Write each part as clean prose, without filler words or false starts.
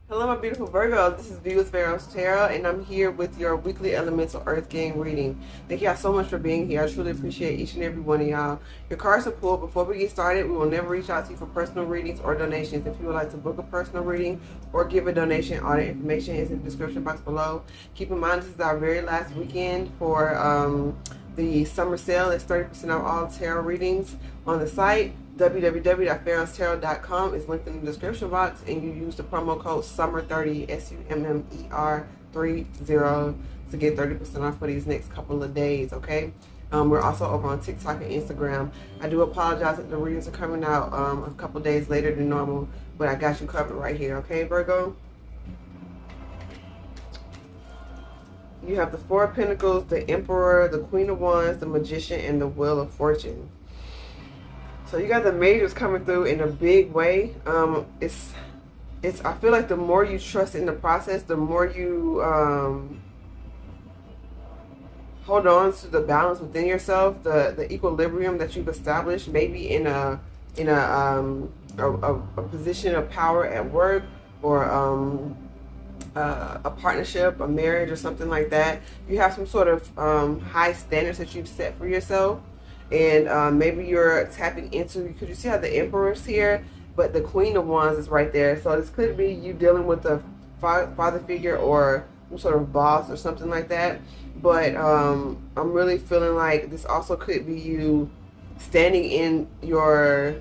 Hello, my beautiful Virgo. This is V with PharaohsTarot, and I'm here with your weekly elemental earth game reading. Thank y'all so much for being here. I truly appreciate each and every one of y'all. Your cards are pulled. Before we get started, we will never reach out to you for personal readings or donations. If you would like to book a personal reading or give a donation, all the information is in the description box below. Keep in mind, this is our very last weekend for the summer sale. It's 30% off all tarot readings on the site. www.PharaohsTarot.com is linked in the description box, and you use the promo code SUMMER30 SUMMER30 to get 30% off for these next couple of days. Okay, we're also over on TikTok and Instagram. I do apologize that the readings are coming out a couple days later than normal, but I got you covered right here. Okay, Virgo. You have the Four of Pentacles, the Emperor, the Queen of Wands, the Magician, and the Wheel of Fortune. So you got the majors coming through in a big way. It's I feel like the more you trust in the process, the more you hold on to the balance within yourself, the equilibrium that you've established, maybe in a position of power at work, or a partnership, a marriage, or something like that. You have some sort of high standards that you've set for yourself. And maybe you're tapping into, because you see how the Emperor's here, but the Queen of Wands is right there. So this could be you dealing with a father figure or some sort of boss or something like that. But I'm really feeling like this also could be you standing in your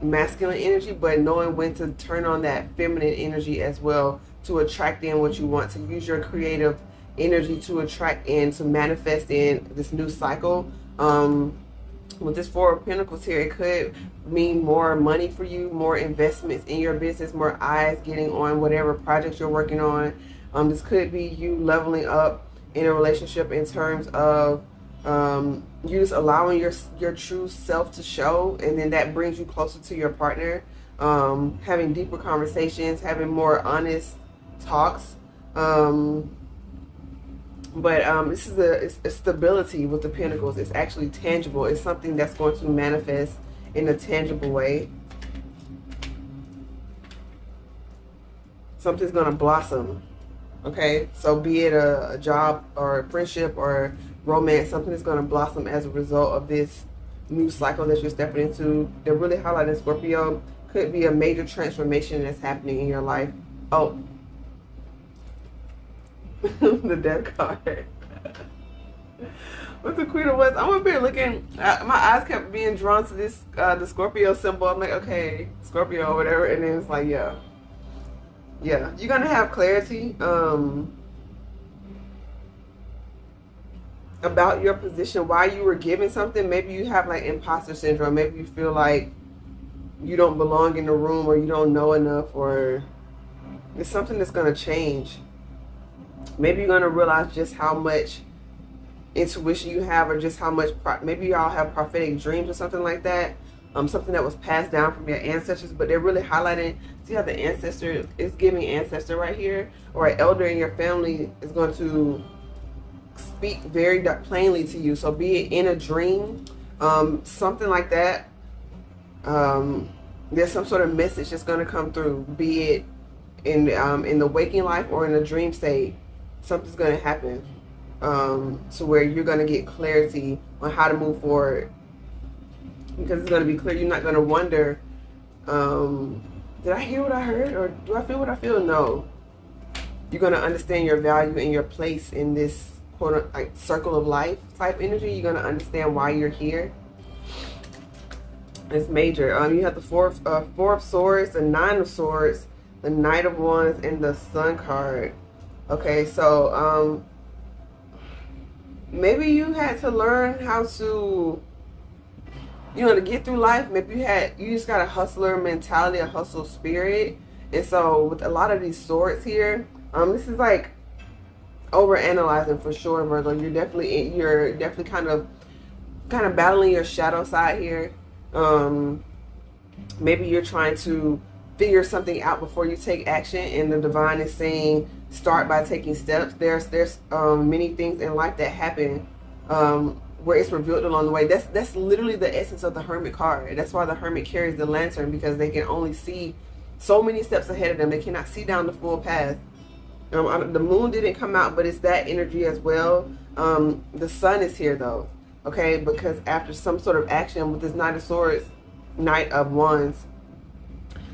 masculine energy, but knowing when to turn on that feminine energy as well to attract in what you want, to use your creative energy to attract in, to manifest in this new cycle. With this Four of Pentacles here, it could mean more money for you, more investments in your business, more eyes getting on whatever projects you're working on. This could be you leveling up in a relationship in terms of you just allowing your true self to show, and then that brings you closer to your partner. Having deeper conversations, having more honest talks. But this is a stability with the Pentacles. It's actually tangible. It's something that's going to manifest in a tangible way. Something's going to blossom. Okay, so be it a job or a friendship or romance, something is going to blossom as a result of this new cycle that you're stepping into. They're really highlighting Scorpio. Could be a major transformation that's happening in your life. Oh. The Death card. With the Queen of Wands, I'm up here looking. My eyes kept being drawn to this, the Scorpio symbol. I'm like, okay, Scorpio or whatever, and then it's like, yeah, you're gonna have clarity about your position, why you were given something. Maybe you have like imposter syndrome. Maybe you feel like you don't belong in the room, or you don't know enough, or it's something that's gonna change. Maybe you're going to realize just how much intuition you have, or just how much, maybe y'all have prophetic dreams or something like that. Something that was passed down from your ancestors, but they're really highlighting, see how the ancestor is giving ancestor right here, or an elder in your family is going to speak very plainly to you. So be it in a dream, something like that. There's some sort of message that's going to come through, be it in the waking life or in a dream state. Something's going to happen to where you're going to get clarity on how to move forward, because it's going to be clear. You're not going to wonder, did I hear what I heard, or do I feel what I feel? No. You're going to understand your value and your place in this quote like circle of life type energy. You're going to understand why you're here. It's major. You have the Four of Swords, the Nine of Swords, the Knight of Wands, and the Sun card. Okay, so maybe you had to learn how to, to get through life. Maybe you just got a hustler mentality, a hustle spirit. And so with a lot of these swords here, this is like over analyzing for sure, Virgo. You're definitely kind of battling your shadow side here. Maybe you're trying to figure something out before you take action, and the divine is saying start by taking steps. There's many things in life that happen where it's revealed along the way. That's literally the essence of the Hermit card. That's why the Hermit carries the lantern, because they can only see so many steps ahead of them. They cannot see down the full path. The moon didn't come out, but it's that energy as well. The sun is here though, okay, because after some sort of action with this Knight of Swords, Knight of Wands,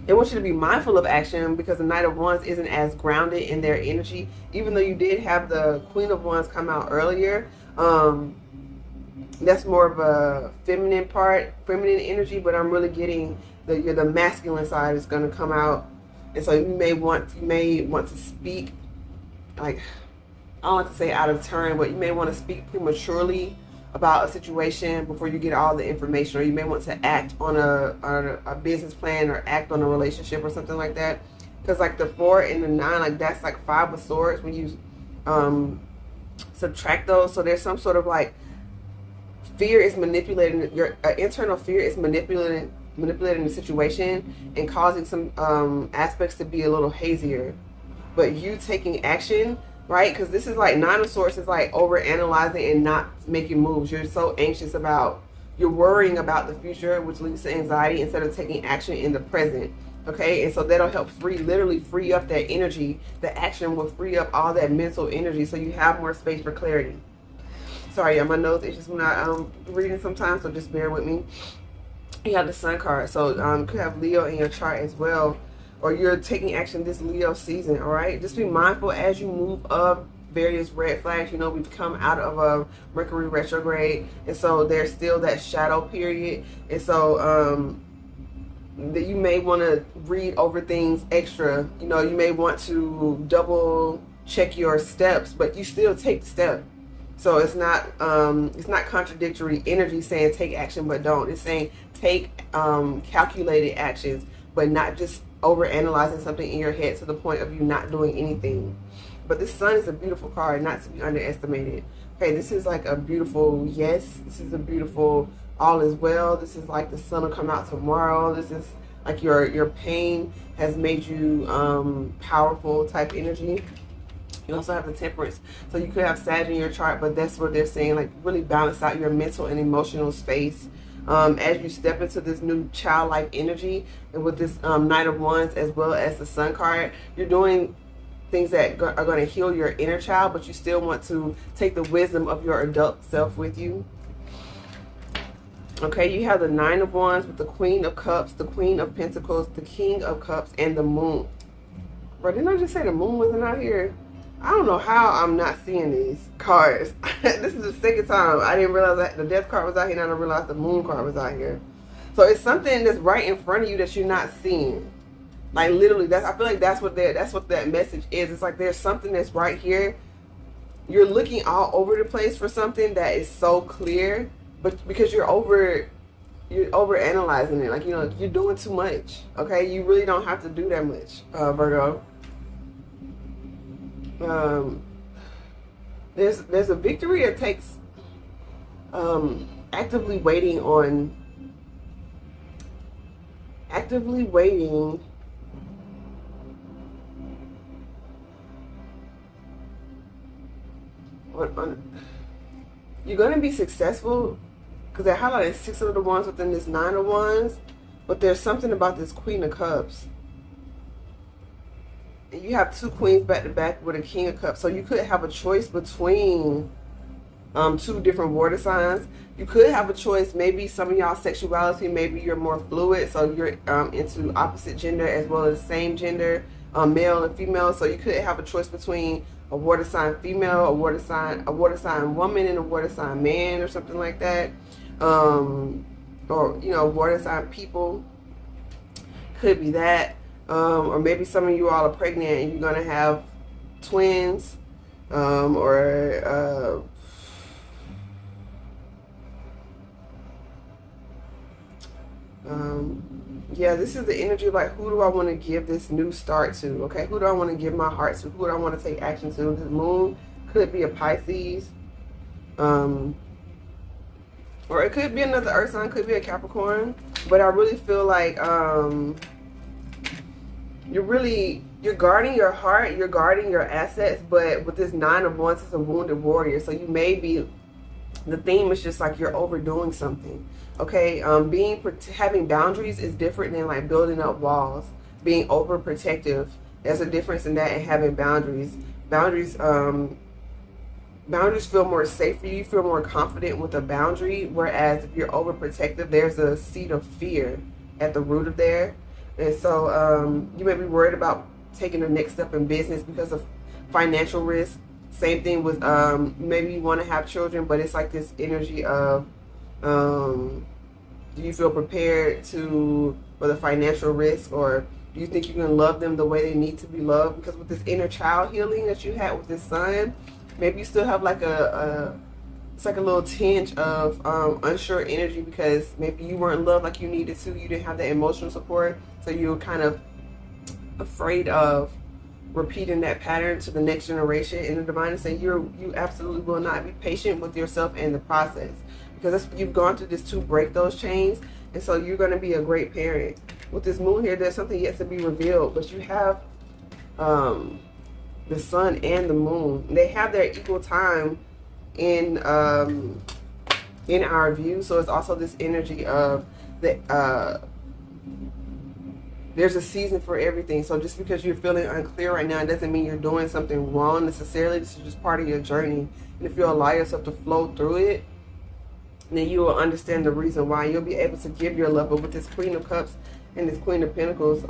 they want you to be mindful of action, because the Knight of Wands isn't as grounded in their energy. Even though you did have the Queen of Wands come out earlier, that's more of a feminine energy, but I'm really getting the masculine side is going to come out. And so you may want to speak, like, I don't like to say out of turn, but you may want to speak prematurely about a situation before you get all the information, or you may want to act on a business plan, or act on a relationship or something like that. Because like the 4 and the 9, like that's like 5 of Swords when you subtract those. So there's some sort of like fear is manipulating your internal fear is manipulating the situation and causing some aspects to be a little hazier. But you taking action, right? Because this is like 9 of Swords is like over analyzing and not making moves. You're so anxious you're worrying about the future, which leads to anxiety, instead of taking action in the present. Okay, and so that'll help literally free up that energy. The action will free up all that mental energy, so you have more space for clarity. Sorry, my nose itches when I'm reading sometimes, so just bear with me. You have the Sun card, so you could have Leo in your chart as well, or you're taking action this Leo season. All right, just be mindful as you move up various red flags. You know, we've come out of a Mercury retrograde, and so there's still that shadow period, and so that you may want to read over things extra. You know, you may want to double check your steps, but you still take the step. So it's not contradictory energy saying take action but don't. It's saying take calculated actions, but not just over analyzing something in your head to the point of you not doing anything. But the Sun is a beautiful card, not to be underestimated. Okay, this is like a beautiful yes. This is a beautiful all is well. This is like the sun will come out tomorrow. This is like your pain has made you powerful type energy. You also have the Temperance. So you could have Sag in your chart, but that's what they're saying, like really balance out your mental and emotional space. As you step into this new childlike energy, and with this Knight of Wands as well as the Sun card, you're doing things that are going to heal your inner child, but you still want to take the wisdom of your adult self with you. Okay, you have the 9 of Wands with the Queen of Cups, the Queen of Pentacles, the King of Cups, and the Moon. Bro, didn't I just say the Moon wasn't out here? I don't know how I'm not seeing these cards. This is the second time. I didn't realize that the Death card was out here, and I didn't realize the Moon card was out here. So it's something that's right in front of you that you're not seeing. Like literally, I feel like that's what that message is. It's like there's something that's right here. You're looking all over the place for something that is so clear, but because you're over analyzing it, like, you know, you're doing too much. Okay, you really don't have to do that much, Virgo. There's a victory that takes actively waiting on you're going to be successful, because they're highlighting 6 of the Wands within this 9 of Wands, but there's something about this Queen of Cups. And you have 2 queens back to back with a King of Cups, so you could have a choice between 2 different water signs. You could have a choice, maybe some of y'all sexuality, maybe you're more fluid, so you're into opposite gender as well as same gender, male and female. So you could have a choice between a water sign female, a water sign woman, and a water sign man, or something like that. Or, you know, water sign people. Could be that. Or maybe some of you all are pregnant and you're gonna have twins, yeah, this is the energy of like, who do I want to give this new start to? Okay, who do I want to give my heart to? Who do I want to take action to? This Moon could be a Pisces, or it could be another Earth sign, could be a Capricorn. But I really feel like you're guarding your heart, you're guarding your assets. But with this 9 of Wands, it's a wounded warrior, so you may be, the theme is just like you're overdoing something. Okay, having boundaries is different than like building up walls. being overprotective. There's a difference in that and having boundaries. Boundaries feel more safe for you. You feel more confident with a boundary, whereas if you're overprotective, there's a seed of fear at the root of there. And so you may be worried about taking the next step in business because of financial risk. Same thing with maybe you want to have children, but it's like this energy of do you feel prepared for the financial risk, or do you think you can love them the way they need to be loved? Because with this inner child healing that you had with this son, maybe you still have like it's like a little tinge of unsure energy because maybe you weren't loved like you needed to. You didn't have that emotional support, so you were kind of afraid of repeating that pattern to the next generation. And the divine is saying you absolutely will not. Be patient with yourself in the process, because you've gone through this to break those chains, and so you're going to be a great parent. With this moon here, there's something yet to be revealed, but you have the sun and the moon. They have their equal time in our view. So it's also this energy of the there's a season for everything. So just because you're feeling unclear right now, it doesn't mean you're doing something wrong necessarily. This is just part of your journey. And if you allow yourself to flow through it, then you will understand the reason why. You'll be able to give your love. But with this Queen of Cups and this Queen of Pentacles,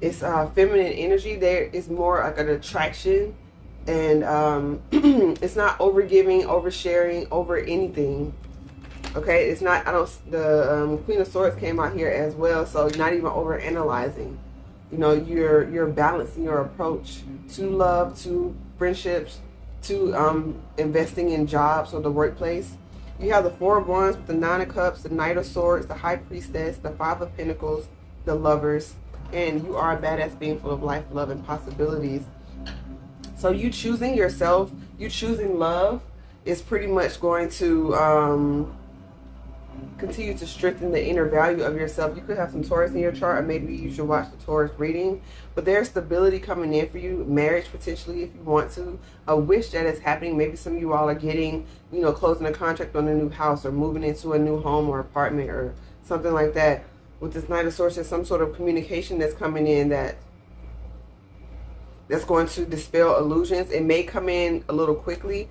it's feminine energy. There is more like an attraction, and it's not over giving, over sharing, over anything. Okay, it's not. The Queen of Swords came out here as well, so not even over analyzing. You know, you're balancing your approach to love, to friendships, to investing in jobs or the workplace. You have the Four of Wands with the Nine of Cups, the Knight of Swords, the High Priestess, the Five of Pentacles, the Lovers, and you are a badass being full of life, love, and possibilities. So you choosing yourself, you choosing love is pretty much going to continue to strengthen the inner value of yourself. You could have some Taurus in your chart, or maybe you should watch the Taurus reading. But there's stability coming in for you, marriage potentially if you want to, a wish that is happening. Maybe some of you all are getting, you know, closing a contract on a new house or moving into a new home or apartment or something like that. With this Knight of Swords, there's some sort of communication that's coming in that's going to dispel illusions. It may come in a little quickly.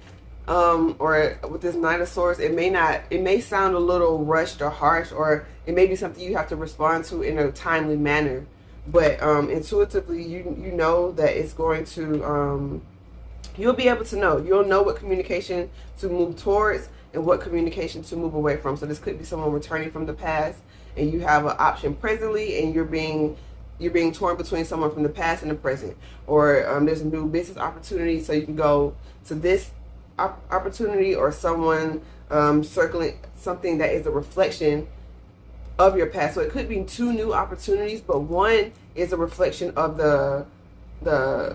Or with this Knight of Swords, it may sound a little rushed or harsh, or it may be something you have to respond to in a timely manner. But intuitively, you know that it's going to, you'll be able to know. You'll know what communication to move towards and what communication to move away from. So this could be someone returning from the past, and you have an option presently, and you're being torn between someone from the past and the present. Or there's a new business opportunity, so you can go to this opportunity, or someone circling something that is a reflection of your past. So it could be two new opportunities, but one is a reflection of the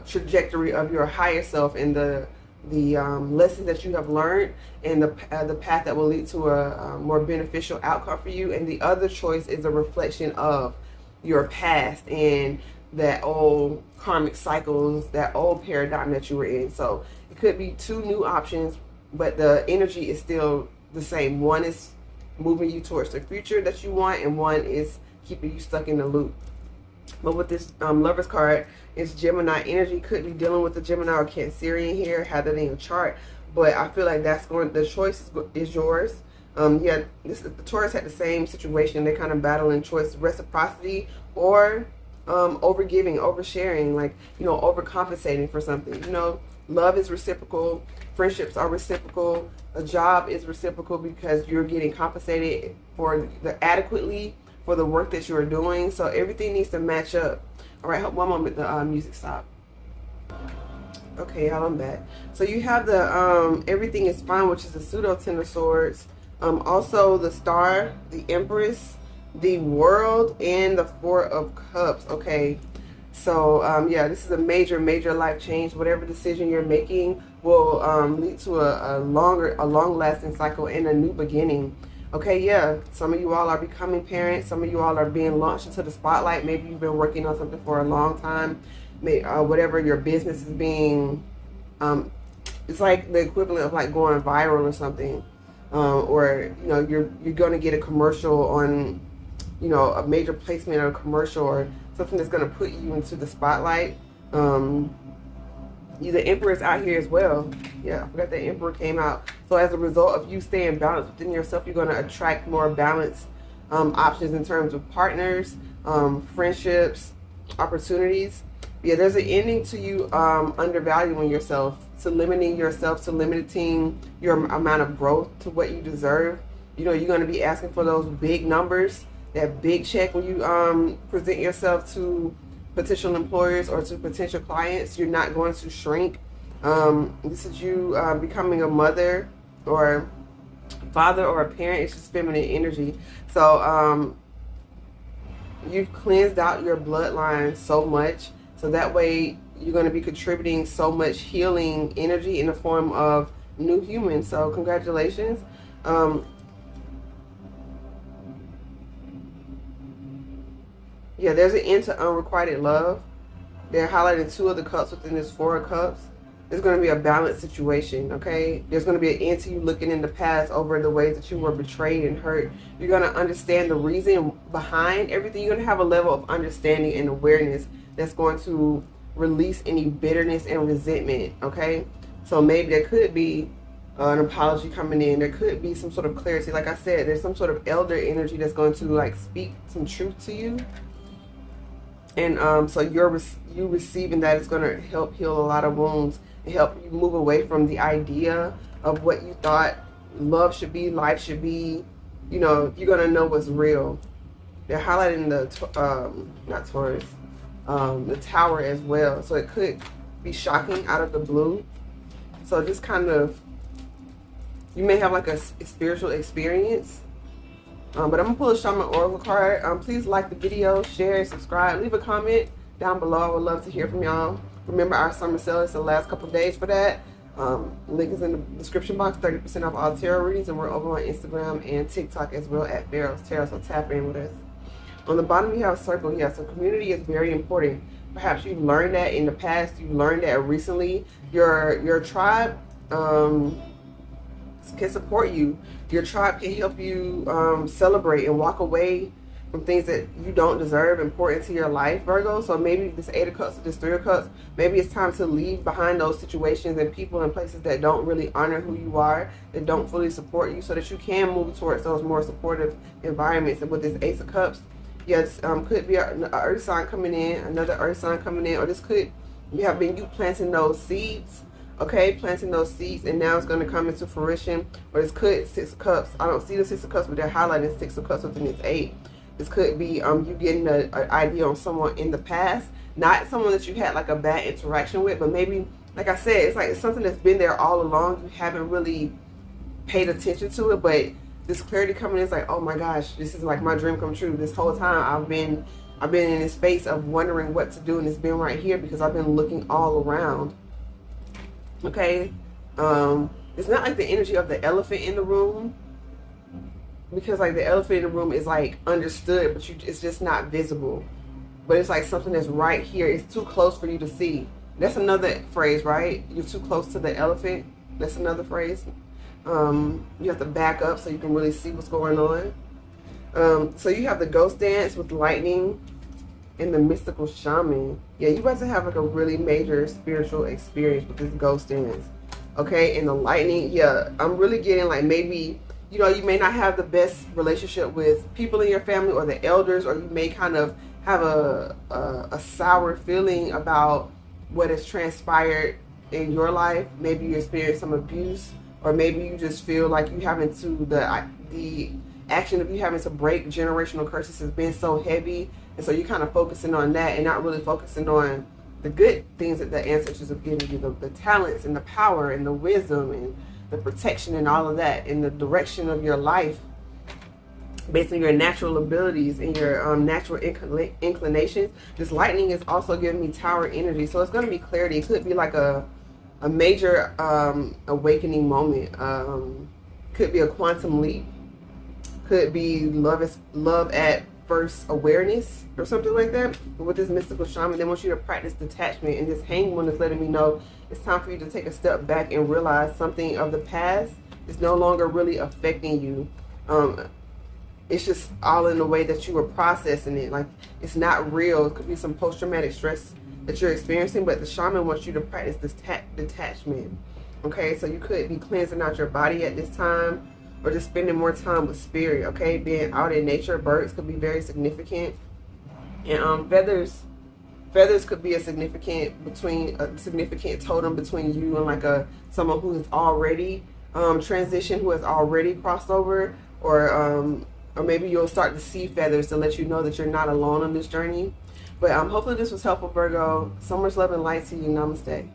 trajectory of your higher self and the lessons that you have learned, and the path that will lead to a more beneficial outcome for you. And the other choice is a reflection of your past and that old karmic cycles, that old paradigm that you were in. So it could be two new options, but the energy is still the same. One is moving you towards the future that you want, and one is keeping you stuck in the loop. But with this Lovers card, it's Gemini energy. Could be dealing with the Gemini or Cancerian here, have that in your chart. But I feel like the choice is yours. The Taurus had the same situation. They're kind of battling choice, reciprocity, or overgiving, oversharing, like, you know, overcompensating for something. You know, love is reciprocal, friendships are reciprocal, a job is reciprocal because you're getting compensated adequately for the work that you're doing. So everything needs to match up. All right, one moment, the music stopped. Okay, y'all, I'm back. So you have the everything is fine, which is the pseudo Ten of Swords. Also the Star, the Empress, the World, and the Four of Cups. Okay, so yeah, this is a major life change. Whatever decision you're making will lead to a long-lasting cycle and a new beginning. Okay, yeah, some of you all are becoming parents. Some of you all are being launched into the spotlight. Maybe you've been working on something for a long time. Whatever your business is being, it's like the equivalent of like going viral or something. Or, you know, you're going to get a commercial on, you know, a major placement or a commercial, or something that's going to put you into the spotlight. The Emperor is out here as well. Yeah, I forgot the Emperor came out. So as a result of you staying balanced within yourself, you're going to attract more balanced options in terms of partners, friendships, opportunities. Yeah, there's an ending to you undervaluing yourself, to limiting yourself, to limiting your amount of growth to what you deserve. You know, you're going to be asking for those big numbers, that big check when you present yourself to potential employers or to potential clients. You're not going to shrink. This is you becoming a mother or father or a parent. It's just feminine energy. So you've cleansed out your bloodline so much, so that way you're going to be contributing so much healing energy in the form of new humans. So congratulations. Yeah, there's an end to unrequited love. They're highlighting 2 of the cups within this 4 of cups. There's going to be a balanced situation, okay? There's going to be an end to you looking in the past over the ways that you were betrayed and hurt. You're going to understand the reason behind everything. You're going to have a level of understanding and awareness that's going to release any bitterness and resentment, okay? So maybe there could be an apology coming in. There could be some sort of clarity. Like I said, there's some sort of elder energy that's going to like speak some truth to you. And so you receiving that is going to help heal a lot of wounds and help you move away from the idea of what you thought love should be, life should be. You know, you're going to know what's real. They're highlighting the, not Taurus, the Tower as well. So it could be shocking out of the blue. So just kind of, you may have like a spiritual experience. But I'm going to pull a Shaman Oracle card. Please like the video, share, subscribe, leave a comment down below. I would love to hear from y'all. Remember our summer sale is the last couple of days for that. Link is in the description box, 30% off all tarot readings, and we're over on Instagram and TikTok as well at PharaohsTarot, so tap in with us. On the bottom you have a circle here, so community is very important. Perhaps you've learned that in the past, you've learned that recently. Your tribe can support you. Your tribe can help you celebrate and walk away from things that you don't deserve, important to your life, Virgo. So maybe this 8 of Cups or this 3 of Cups, maybe it's time to leave behind those situations and people and places that don't really honor who you are, that don't fully support you, so that you can move towards those more supportive environments. And with this Ace of Cups, yes, could be an earth sign coming in, another earth sign coming in, or this could have been you planting those seeds. Okay, planting those seeds, and now it's going to come into fruition. Or this could 6 of Cups. I don't see the 6 of Cups, but they're highlighting 6 of Cups within this 8. This could be you getting an idea on someone in the past, not someone that you had like a bad interaction with, but maybe, like I said, it's like it's something that's been there all along. You haven't really paid attention to it, but this clarity coming in is like, oh my gosh, this is like my dream come true. This whole time I've been in this space of wondering what to do, and it's been right here because I've been looking all around. Okay, it's not like the energy of the elephant in the room, because like the elephant in the room is like understood, but it's just not visible. But it's like something that's right here. It's too close for you to see. That's another phrase, right? You're too close to the elephant. That's another phrase. You have to back up so you can really see what's going on. So you have the ghost dance with lightning and the mystical shaman. Yeah, you about to have like a really major spiritual experience with this ghost dance. Okay, and the lightning, yeah, I'm really getting like maybe, you know, you may not have the best relationship with people in your family or the elders, or you may kind of have a sour feeling about what has transpired in your life. Maybe you experienced some abuse, or maybe you just feel like you having to, the action of you having to break generational curses has been so heavy, and so you're kind of focusing on that and not really focusing on the good things that the ancestors have given you, the talents and the power and the wisdom and the protection and all of that, and the direction of your life based on your natural abilities and your natural inclinations. This lightning is also giving me tower energy, so it's going to be clarity. It could be like a major awakening moment. Could be a quantum leap. Could be love at first awareness or something like that. But with this mystical shaman, they want you to practice detachment, and this hangman is letting me know it's time for you to take a step back and realize something of the past is no longer really affecting you. it's just all in the way that you were processing it. Like, it's not real. It could be some post-traumatic stress that you're experiencing, but the shaman wants you to practice this detachment. Okay, so you could be cleansing out your body at this time, or just spending more time with spirit. Okay, being out in nature. Birds could be very significant, and feathers could be a significant totem between you and like someone who is already transitioned, who has already crossed over, or maybe you'll start to see feathers to let you know that you're not alone on this journey. But hopefully this was helpful, Virgo. So much love and light to you. Namaste.